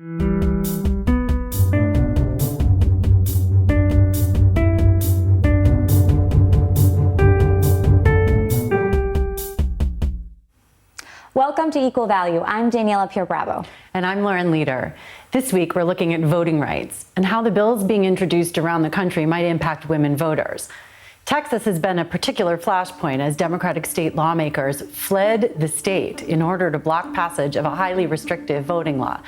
Welcome to Equal Value. I'm Daniela Pierre-Bravo. And I'm Lauren Leader. This week, we're looking at voting rights and how the bills being introduced around the country might impact women voters. Texas has been a particular flashpoint as Democratic state lawmakers fled the state in order to block passage of a highly restrictive voting law.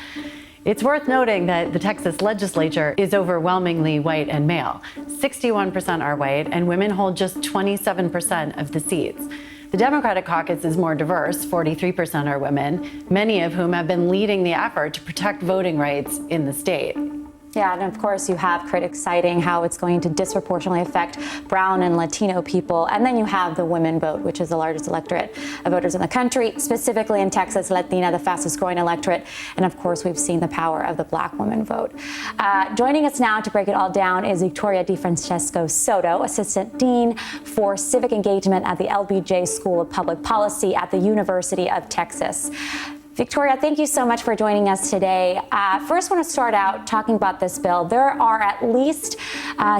It's worth noting that the Texas legislature is overwhelmingly white and male. 61% are white, and women hold just 27% of the seats. The Democratic caucus is more diverse, 43% are women, many of whom have been leading the effort to protect voting rights in the state. Yeah, and of course you have critics citing how it's going to disproportionately affect brown and Latino people. And then you have the women vote, which is the largest electorate of voters in the country, specifically in Texas, Latina, the fastest growing electorate. And of course, we've seen the power of the black woman vote. Joining us now to break it all down is Victoria DeFrancesco Soto, Assistant Dean for Civic Engagement at the LBJ School of Public Policy at the University of Texas. Victoria, thank you so much for joining us today. First, I want to start out talking about this bill. There are at least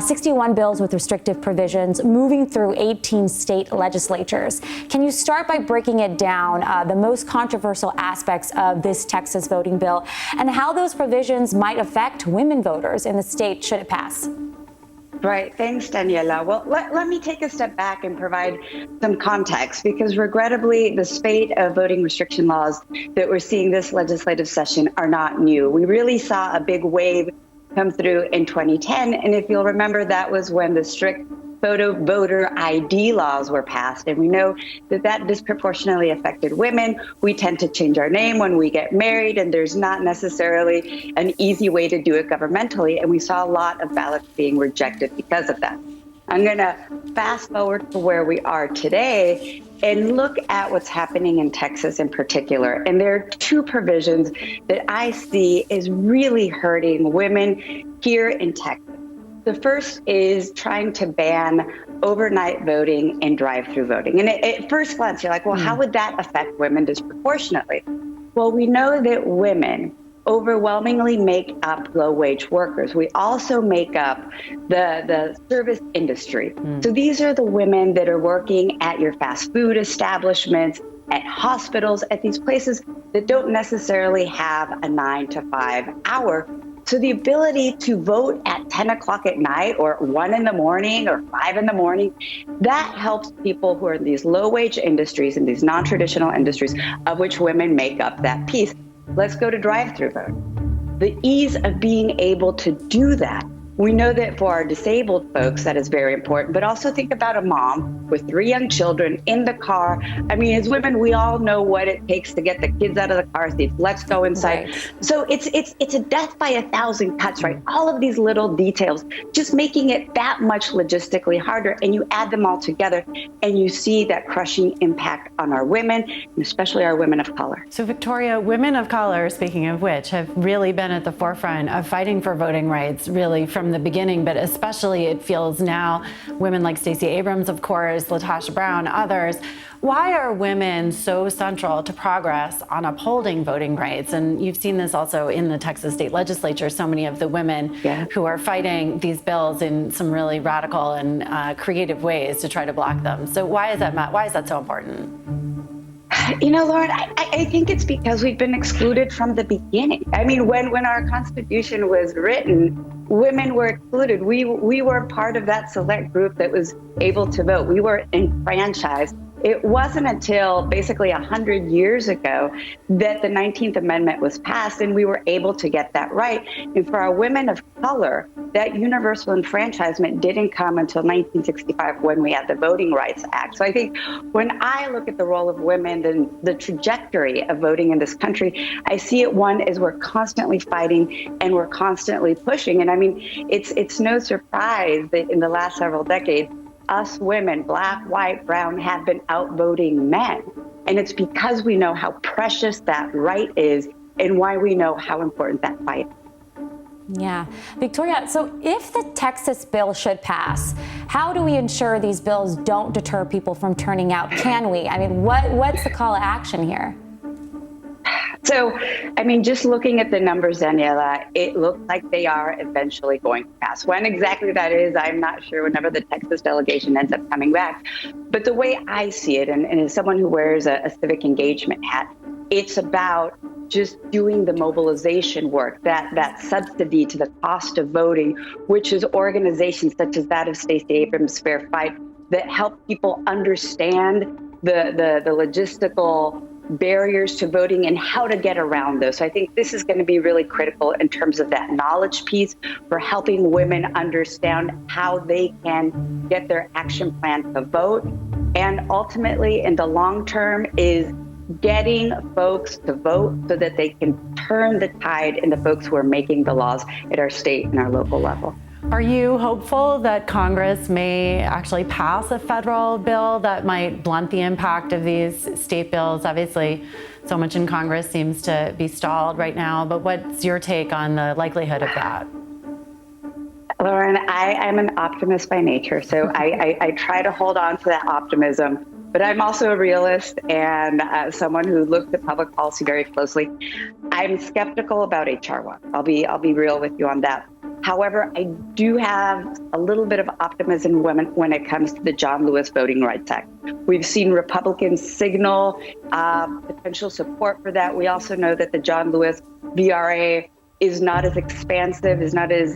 61 bills with restrictive provisions moving through 18 state legislatures. Can you start by breaking it down, the most controversial aspects of this Texas voting bill, and how those provisions might affect women voters in the state should it pass? Right. Thanks, Daniela. Well, let me take a step back and provide some context, because regrettably, the spate of voting restriction laws that we're seeing this legislative session are not new. We really saw a big wave come through in 2010. And if you'll remember, that was when the strict photo voter ID laws were passed. And we know that that disproportionately affected women. We tend to change our name when we get married, and there's not necessarily an easy way to do it governmentally. And we saw a lot of ballots being rejected because of that. I'm going to fast forward to where we are today and look at what's happening in Texas in particular. And there are two provisions that I see is really hurting women here in Texas. The first is trying to ban overnight voting and drive-through voting. And at first glance, you're like, well, how would that affect women disproportionately? Well, we know that women overwhelmingly make up low-wage workers. We also make up the service industry. So these are the women that are working at your fast food establishments, at hospitals, at these places that don't necessarily have a 9 to 5 hour. So the ability to vote at 10 o'clock at night or 1 in the morning or 5 in the morning, that helps people who are in these low-wage industries and these non-traditional industries, of which women make up that piece. Let's go to drive-through vote. The ease of being able to do that. We know that for our disabled folks, that is very important, but also think about a mom with 3 young children in the car. I mean, as women, we all know what it takes to get the kids out of the car seats. Let's go inside. Right. So it's a death by 1,000 cuts, right? All of these little details, just making it that much logistically harder. And you add them all together and you see that crushing impact on our women, and especially our women of color. So Victoria, women of color, speaking of which, have really been at the forefront of fighting for voting rights, really from the beginning, but especially it feels now women like Stacey Abrams, of course, LaTosha Brown, others. Why are women so central to progress on upholding voting rights? And you've seen this also in the Texas state legislature, so many of the women who are fighting these bills in some really radical and creative ways to try to block them. So why is that so important? You know, Lauren, I think it's because we've been excluded from the beginning. I mean, when our Constitution was written, women were excluded. We were part of that select group that was able to vote. We were enfranchised. It wasn't until basically 100 years ago that the 19th Amendment was passed and we were able to get that right. And for our women of color, that universal enfranchisement didn't come until 1965 when we had the Voting Rights Act. So I think when I look at the role of women and the trajectory of voting in this country, I see it, one, is we're constantly fighting and we're constantly pushing. And I mean, it's no surprise that in the last several decades, us women, black, white, brown, have been outvoting men. And it's because we know how precious that right is and why we know how important that fight is. Yeah. Victoria, so if the Texas bill should pass, how do we ensure these bills don't deter people from turning out? Can we? I mean, what's the call to action here? So, I mean, just looking at the numbers, Daniela, it looks like they are eventually going to pass. When exactly that is, I'm not sure, whenever the Texas delegation ends up coming back. But the way I see it, and as someone who wears a civic engagement hat, it's about just doing the mobilization work, that subsidy to the cost of voting, which is organizations such as that of Stacey Abrams' Fair Fight that help people understand the logistical barriers to voting and how to get around those. So I think this is going to be really critical in terms of that knowledge piece for helping women understand how they can get their action plan to vote. And ultimately, in the long term, is getting folks to vote so that they can turn the tide in the folks who are making the laws at our state and our local level. Are you hopeful that Congress may actually pass a federal bill that might blunt the impact of these state bills? Obviously, so much in Congress seems to be stalled right now, but what's your take on the likelihood of that? Lauren, I'm an optimist by nature, so I try to hold on to that optimism. But I'm also a realist and someone who looks at public policy very closely. I'm skeptical about HR 1. I'll be real with you on that. However, I do have a little bit of optimism when it comes to the John Lewis Voting Rights Act. We've seen Republicans signal potential support for that. We also know that the John Lewis VRA is not as expansive, is not as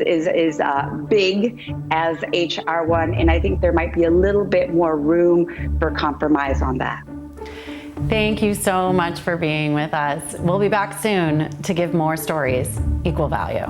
big as HR 1, and I think there might be a little bit more room for compromise on that. Thank you so much for being with us. We'll be back soon to give more stories equal value.